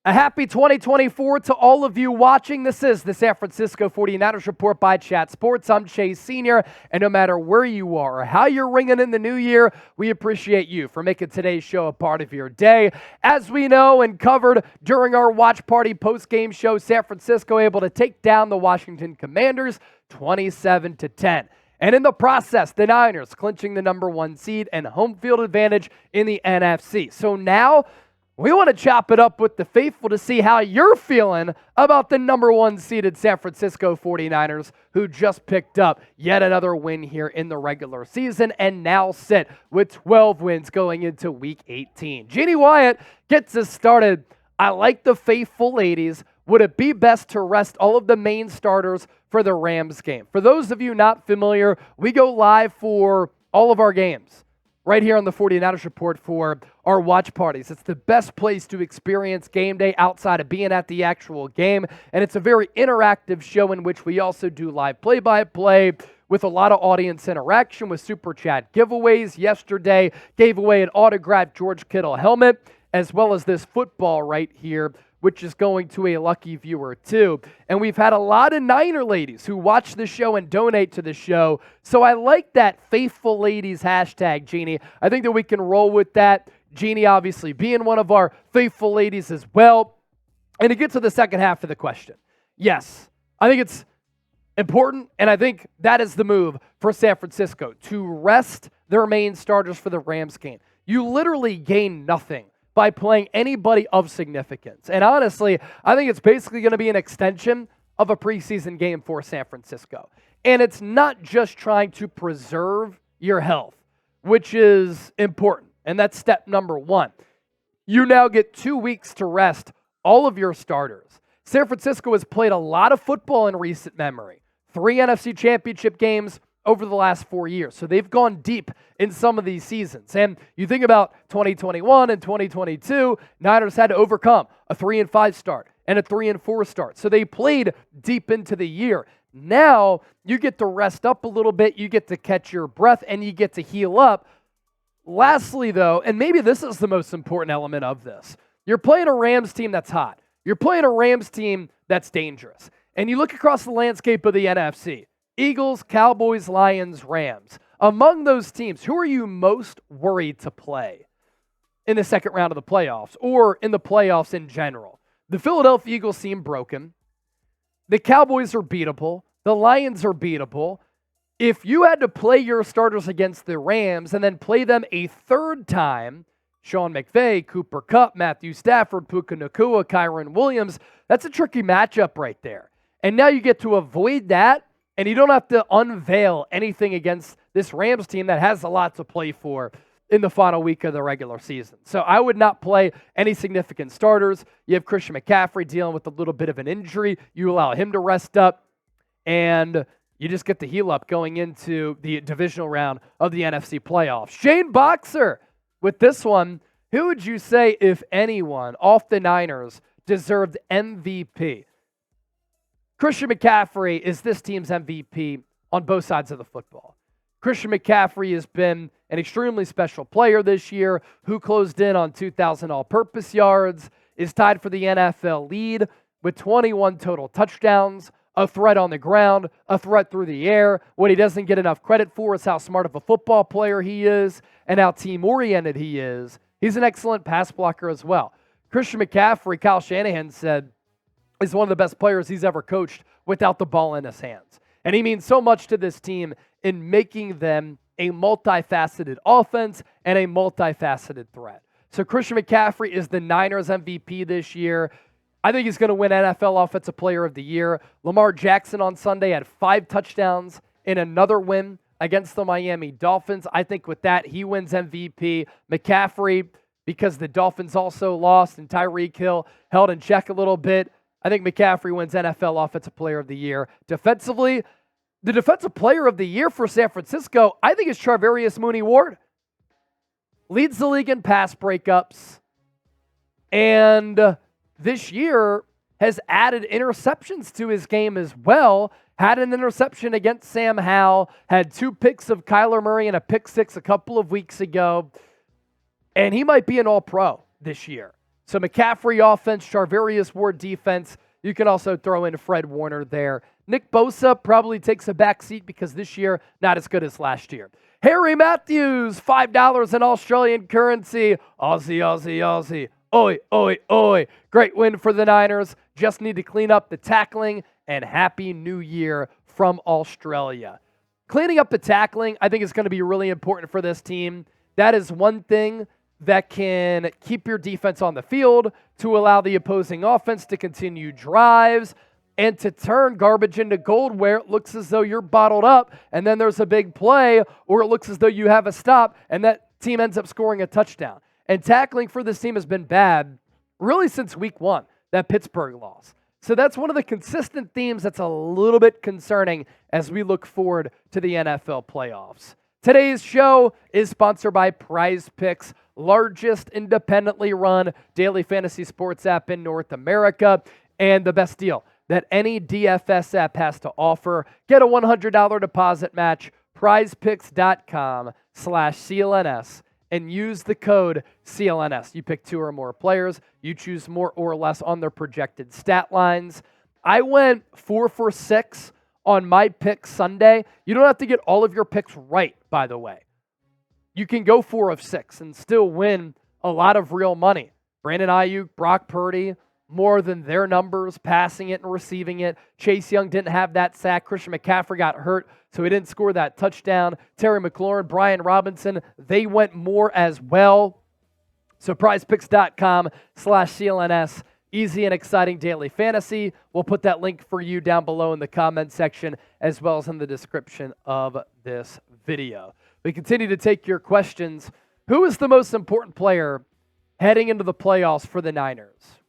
A happy 2024 to all of you watching. This is the San Francisco 49ers Report by Chat Sports. I'm Chase Sr., and no matter where you are or how you're ringing in the new year, we appreciate you for making today's show a part of your day. As we know and covered during our Watch Party post-game show, San Francisco able to take down the Washington Commanders 27-10. And in the process, the Niners clinching the number one seed and home field advantage in the NFC. So now, we want to chop it up with the faithful to see how you're feeling about the number one seeded San Francisco 49ers, who just picked up yet another win here in the regular season and now sit with 12 wins going into Week 18. Jeannie Wyatt gets us started. I like the faithful ladies. Would it be best to rest all of the main starters for the Rams game? For those of you not familiar, we go live for all of our games right here on the 49ers Report for our watch parties. It's the best place to experience game day outside of being at the actual game, and it's a very interactive show in which we also do live play-by-play with a lot of audience interaction with Super Chat giveaways. Yesterday, gave away an autographed George Kittle helmet, as well as this football right here, which is going to a lucky viewer too. And we've had a lot of Niner ladies who watch the show and donate to the show. So I like that faithful ladies hashtag, Jeannie. I think that we can roll with that. Jeannie obviously being one of our faithful ladies as well. And to get to the second half of the question, yes, I think it's important, and I think that is the move for San Francisco, to rest their main starters for the Rams game. You literally gain nothing by playing anybody of significance. And honestly, I think it's basically going to be an extension of a preseason game for San Francisco. And it's not just trying to preserve your health, which is important. And that's step number one. You now get 2 weeks to rest all of your starters. San Francisco has played a lot of football in recent memory. 3 NFC championship games over the last 4 years. So they've gone deep in some of these seasons. And you think about 2021 and 2022, Niners had to overcome a 3-5 start and a 3-4 start. So they played deep into the year. Now you get to rest up a little bit, you get to catch your breath, and you get to heal up. Lastly, though, and maybe this is the most important element of this, you're playing a Rams team that's hot. You're playing a Rams team that's dangerous. And you look across the landscape of the NFC, Eagles, Cowboys, Lions, Rams. Among those teams, who are you most worried to play in the second round of the playoffs or in the playoffs in general? The Philadelphia Eagles seem broken. The Cowboys are beatable. The Lions are beatable. If you had to play your starters against the Rams and then play them a third time, Sean McVay, Cooper Kupp, Matthew Stafford, Puka Nacua, Kyron Williams, that's a tricky matchup right there. And now you get to avoid that, and you don't have to unveil anything against this Rams team that has a lot to play for in the final week of the regular season. So I would not play any significant starters. You have Christian McCaffrey dealing with a little bit of an injury. You allow him to rest up, and you just get the heal up going into the divisional round of the NFC playoffs. Shane Boxer with this one. Who would you say, if anyone, off the Niners deserved MVP? Christian McCaffrey is this team's MVP on both sides of the football. Christian McCaffrey has been an extremely special player this year, who closed in on 2,000 all-purpose yards, is tied for the NFL lead with 21 total touchdowns, a threat on the ground, a threat through the air. What he doesn't get enough credit for is how smart of a football player he is and how team-oriented he is. He's an excellent pass blocker as well. Christian McCaffrey, Kyle Shanahan said, is one of the best players he's ever coached without the ball in his hands. And he means so much to this team in making them a multifaceted offense and a multifaceted threat. So Christian McCaffrey is the Niners MVP this year. I think he's going to win NFL Offensive Player of the Year. Lamar Jackson on Sunday had 5 touchdowns in another win against the Miami Dolphins. I think with that, he wins MVP. McCaffrey, because the Dolphins also lost and Tyreek Hill held in check a little bit, I think McCaffrey wins NFL Offensive Player of the Year. Defensively, the Defensive Player of the Year for San Francisco, I think, is Charvarius Mooney-Ward. Leads the league in pass breakups, and this year has added interceptions to his game as well. Had an interception against Sam Howell, had 2 picks of Kyler Murray and a pick 6 a couple of weeks ago, and he might be an all-pro this year. So McCaffrey offense, Charvarius Ward defense. You can also throw in Fred Warner there. Nick Bosa probably takes a back seat because this year, not as good as last year. Harry Matthews, $5 in Australian currency. Aussie, Aussie, Aussie. Oi, oi, oi. Great win for the Niners. Just need to clean up the tackling, and Happy New Year from Australia. Cleaning up the tackling, I think, is going to be really important for this team. That is one thing that can keep your defense on the field, to allow the opposing offense to continue drives, and to turn garbage into gold where it looks as though you're bottled up, and then there's a big play, or it looks as though you have a stop, and that team ends up scoring a touchdown. And tackling for this team has been bad really since week 1, that Pittsburgh loss. So that's one of the consistent themes that's a little bit concerning as we look forward to the NFL playoffs. Today's show is sponsored by PrizePicks, largest independently run daily fantasy sports app in North America, and the best deal that any DFS app has to offer. Get a $100 deposit match, prizepicks.com/CLNS, and use the code CLNS. You pick 2 or more players. You choose more or less on their projected stat lines. I went 4 for 6 on my pick Sunday. You don't have to get all of your picks right, by the way. You can go 4 of 6 and still win a lot of real money. Brandon Ayuk, Brock Purdy, more than their numbers, passing it and receiving it. Chase Young didn't have that sack. Christian McCaffrey got hurt, so he didn't score that touchdown. Terry McLaurin, Brian Robinson, they went more as well. So prizepicks.com/CLNS. Easy and exciting daily fantasy. We'll put that link for you down below in the comment section, as well as in the description of this video. We continue to take your questions. Who is the most important player heading into the playoffs for the Niners?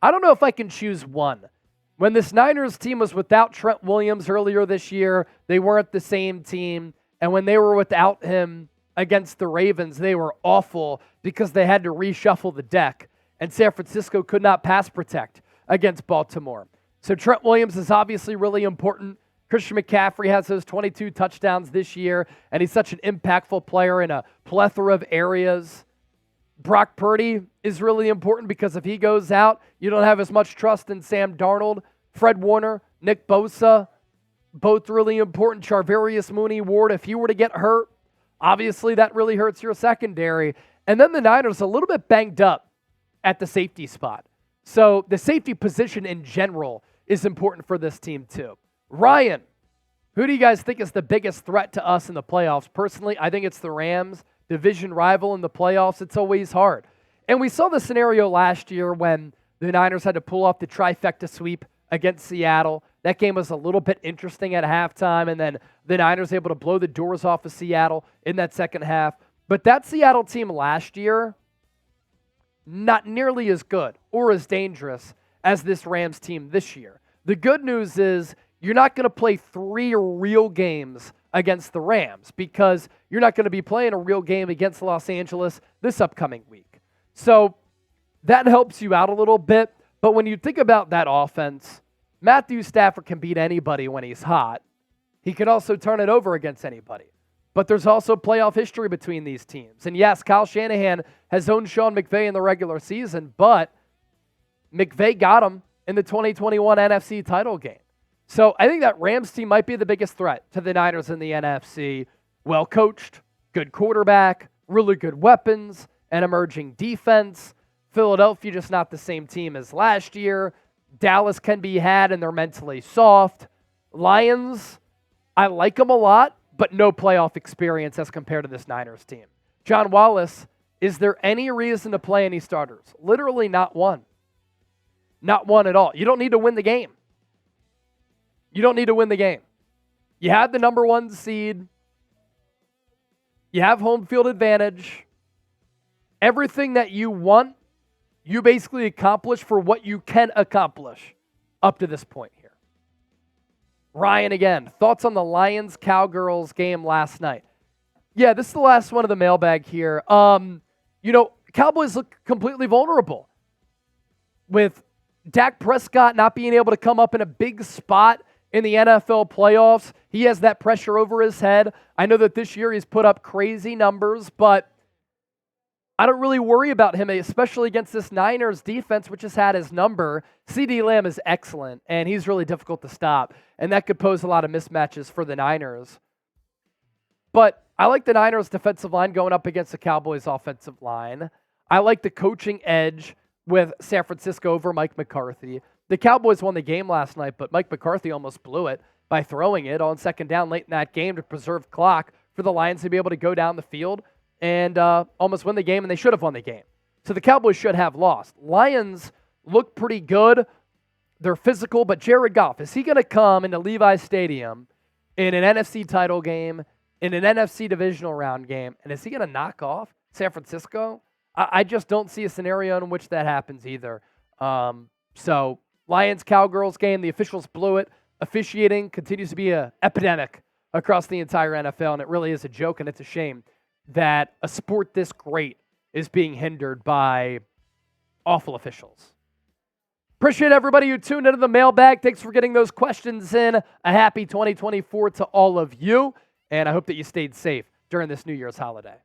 I don't know if I can choose one. When this Niners team was without Trent Williams earlier this year, they weren't the same team. And when they were without him against the Ravens, they were awful because they had to reshuffle the deck. And San Francisco could not pass protect against Baltimore. So Trent Williams is obviously really important. Christian McCaffrey has those 22 touchdowns this year, and he's such an impactful player in a plethora of areas. Brock Purdy is really important because if he goes out, you don't have as much trust in Sam Darnold. Fred Warner, Nick Bosa, both really important. Charvarius Ward, if he were to get hurt, obviously that really hurts your secondary. And then the Niners a little bit banged up at the safety spot. So the safety position in general is important for this team too. Ryan, who do you guys think is the biggest threat to us in the playoffs? Personally, I think it's the Rams. Division rival in the playoffs, it's always hard. And we saw the scenario last year when the Niners had to pull off the trifecta sweep against Seattle. That game was a little bit interesting at halftime, and then the Niners able to blow the doors off of Seattle in that second half. But that Seattle team last year, not nearly as good or as dangerous as this Rams team this year. The good news is you're not going to play 3 real games against the Rams because you're not going to be playing a real game against Los Angeles this upcoming week. So that helps you out a little bit. But when you think about that offense, Matthew Stafford can beat anybody when he's hot. He can also turn it over against anybody. But there's also playoff history between these teams. And yes, Kyle Shanahan has owned Sean McVay in the regular season, but McVay got him in the 2021 NFC title game. So I think that Rams team might be the biggest threat to the Niners in the NFC. Well coached, good quarterback, really good weapons, an emerging defense. Philadelphia just not the same team as last year. Dallas can be had and they're mentally soft. Lions, I like them a lot, but no playoff experience as compared to this Niners team. John Wallace, is there any reason to play any starters? Literally not one. Not one at all. You don't need to win the game. You don't need to win the game. You have the number 1 seed. You have home field advantage. Everything that you want, you basically accomplish for what you can accomplish up to this point here. Ryan again, thoughts on the Lions-Cowgirls game last night? Yeah, this is the last one of the mailbag here. Cowboys look completely vulnerable with Dak Prescott not being able to come up in a big spot in the NFL playoffs. He has that pressure over his head. I know that this year he's put up crazy numbers, but I don't really worry about him, especially against this Niners defense, which has had his number. CeeDee Lamb is excellent, and he's really difficult to stop, and that could pose a lot of mismatches for the Niners. But I like the Niners defensive line going up against the Cowboys offensive line. I like the coaching edge with San Francisco over Mike McCarthy. The Cowboys won the game last night, but Mike McCarthy almost blew it by throwing it on second down late in that game to preserve clock for the Lions to be able to go down the field and almost win the game, and they should have won the game. So the Cowboys should have lost. Lions look pretty good. They're physical, but Jared Goff, is he going to come into Levi's Stadium in an NFC title game, in an NFC divisional round game, and is he going to knock off San Francisco? I just don't see a scenario in which that happens either. So Lions-Cowgirls game, the officials blew it. Officiating continues to be an epidemic across the entire NFL, and it really is a joke, and it's a shame that a sport this great is being hindered by awful officials. Appreciate everybody who tuned into the mailbag. Thanks for getting those questions in. A happy 2024 to all of you, and I hope that you stayed safe during this New Year's holiday.